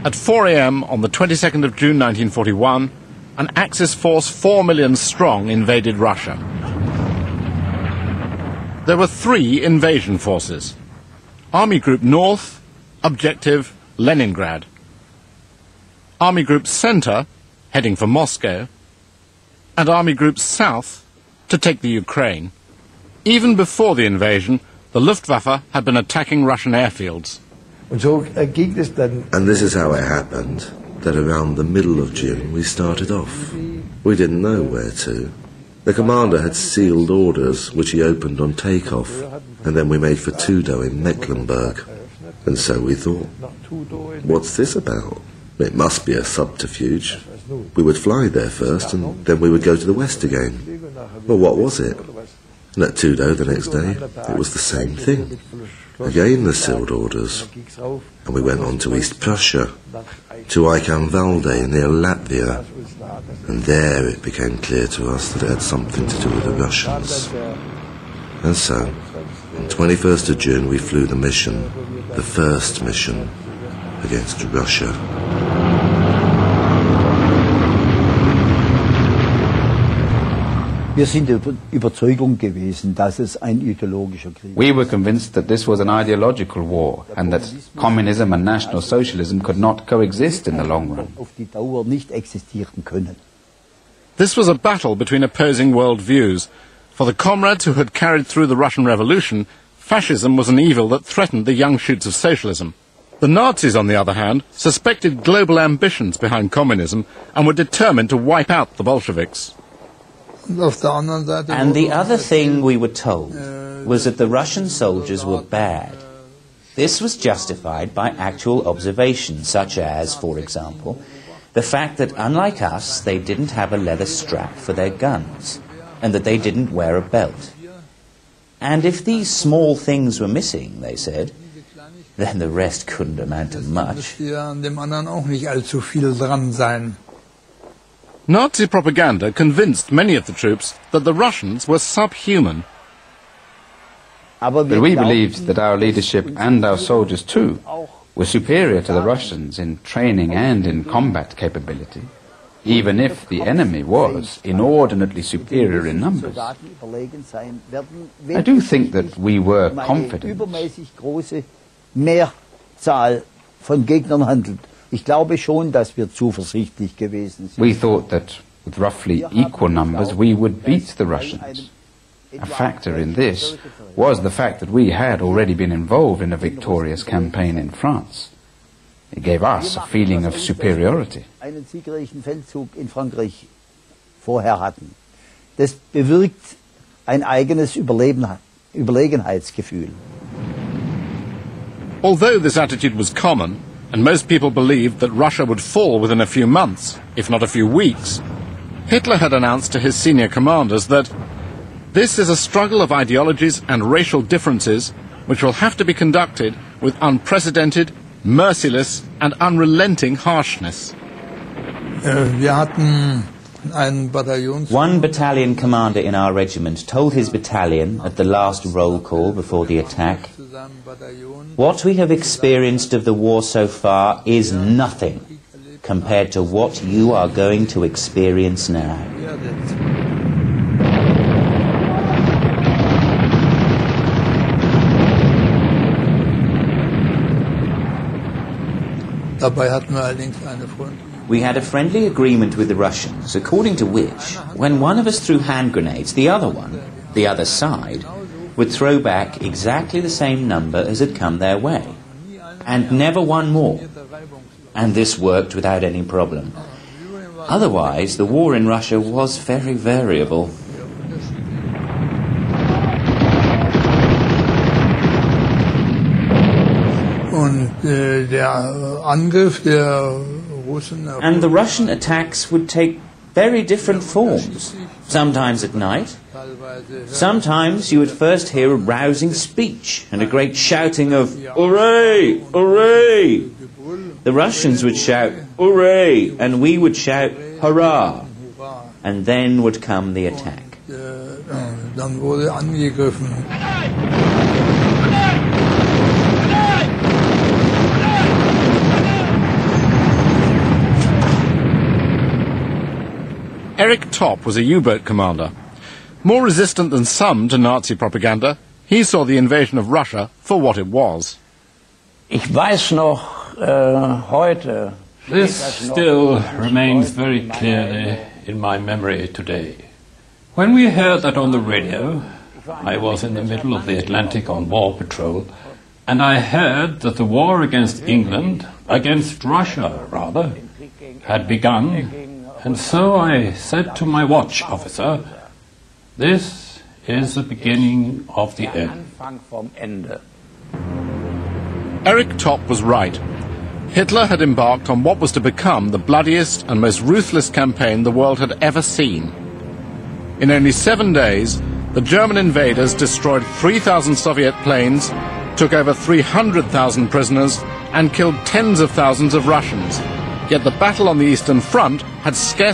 At 4 a.m. on the 22nd of June 1941, an Axis force 4 million strong invaded Russia. There were 3 invasion forces. Army Group North, objective Leningrad. Army Group Center, heading for Moscow. And Army Group South, to take the Ukraine. Even before the invasion, the Luftwaffe had been attacking Russian airfields. And this is how it happened, that around the middle of June we started off. We didn't know where to. The commander had sealed orders, which he opened on takeoff, and then we made for Tudo in Mecklenburg. And so we thought, what's this about? It must be a subterfuge. We would fly there first, and then we would go to the west again. Well, what was it? And at Tudo the next day, it was the same thing. Again the sealed orders. And we went on to East Prussia, to Eichenwalde near Latvia. And there it became clear to us that it had something to do with the Russians. And so, on 21st of June we flew the mission, the first mission, against Russia. We were convinced that this was an ideological war and that communism and National Socialism could not coexist in the long run. This was a battle between opposing world views. For the comrades who had carried through the Russian Revolution, fascism was an evil that threatened the young shoots of socialism. The Nazis, on the other hand, suspected global ambitions behind communism and were determined to wipe out the Bolsheviks. And the other thing we were told was that the Russian soldiers were bad. This was justified by actual observations, such as, for example, the fact that unlike us, they didn't have a leather strap for their guns, and that they didn't wear a belt. And if these small things were missing, they said, then the rest couldn't amount to much. Nazi propaganda convinced many of the troops that the Russians were subhuman. But we believed that our leadership and our soldiers too were superior to the Russians in training and in combat capability, even if the enemy was inordinately superior in numbers. I do think that we were confident. Ich glaube schon, dass wir zuversichtlich gewesen sind. We thought that with roughly equal numbers we would beat the Russians. A factor in this was the fact that we had already been involved in a victorious campaign in France. It gave us a feeling of superiority. Einen siegreichen Feldzug in Frankreich vorher hatten. Das bewirkt ein eigenes Überlegenheitsgefühl. Although this attitude was common, and most people believed that Russia would fall within a few months, if not a few weeks, Hitler had announced to his senior commanders that this is a struggle of ideologies and racial differences which will have to be conducted with unprecedented, merciless and unrelenting harshness. One battalion commander in our regiment told his battalion at the last roll call before the attack, "What we have experienced of the war so far is nothing compared to what you are going to experience now." We had a friendly agreement with the Russians, according to which, when one of us threw hand grenades, the other one, the other side, would throw back exactly the same number as had come their way, and never one more. And this worked without any problem. Otherwise, the war in Russia was very variable. And the Russian attacks would take very different forms, sometimes at night. Sometimes you would first hear a rousing speech and a great shouting of "Hooray! Hooray!" The Russians would shout "Hooray!" and we would shout "Hurrah!" And then would come the attack. Erich Topp was a U-boat commander. More resistant than some to Nazi propaganda, he saw the invasion of Russia for what it was. This still remains very clearly in my memory today. When we heard that on the radio, I was in the middle of the Atlantic on war patrol, and I heard that the war against England, against Russia rather, had begun, and so I said to my watch officer, "This is the beginning of the end." Erich Topp was right. Hitler had embarked on what was to become the bloodiest and most ruthless campaign the world had ever seen. In only 7 days, the German invaders destroyed 3,000 Soviet planes, took over 300,000 prisoners, and killed tens of thousands of Russians. Yet the battle on the Eastern Front had scarcely